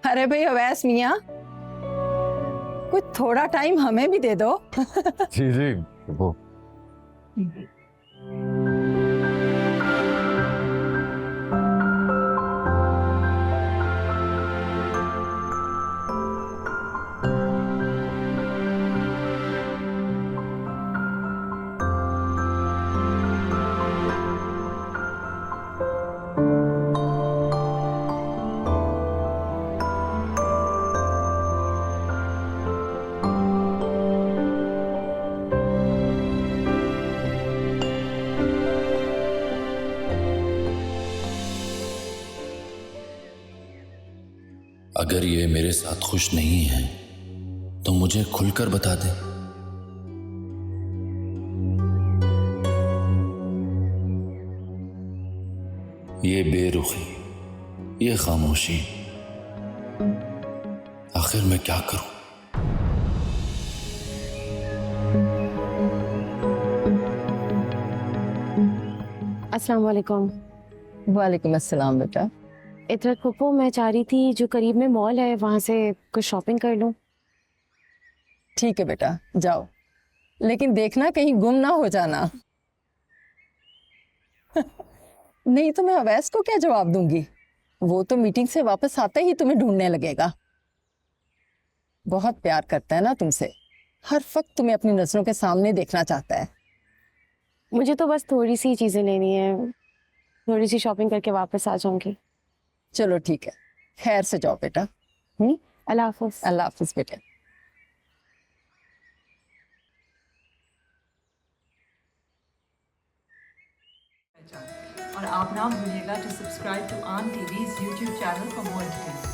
अरे भाई अवैस मियाँ, कुछ थोड़ा टाइम हमें भी दे दो। जी जी वो अगर ये मेरे साथ खुश नहीं है तो मुझे खुलकर बता दे। ये बेरुखी, ये खामोशी, आखिर मैं क्या करूं? अस्सलाम वालेकुम। वालेकुम अस्सलाम बेटा। इधर पप्पू, मैं चाह रही थी जो करीब में मॉल है वहां से कुछ शॉपिंग कर लूं। ठीक है बेटा, जाओ, लेकिन देखना कहीं गुम ना हो जाना। नहीं तो मैं अवैस को क्या जवाब दूंगी? वो तो मीटिंग से वापस आते ही तुम्हें ढूंढने लगेगा। बहुत प्यार करता है ना तुमसे, हर वक्त तुम्हें अपनी नजरों के सामने देखना चाहता है। मुझे तो बस थोड़ी सी चीजें लेनी है, थोड़ी सी शॉपिंग करके वापस आ जाऊंगी। चलो ठीक है, खैर से जाओ बेटा। अल्लाह हाफिज। अल्लाह हाफिज बेटा। और आप ना भूलिएगा टू सब्सक्राइब टू आन TVs YouTube channel for more details.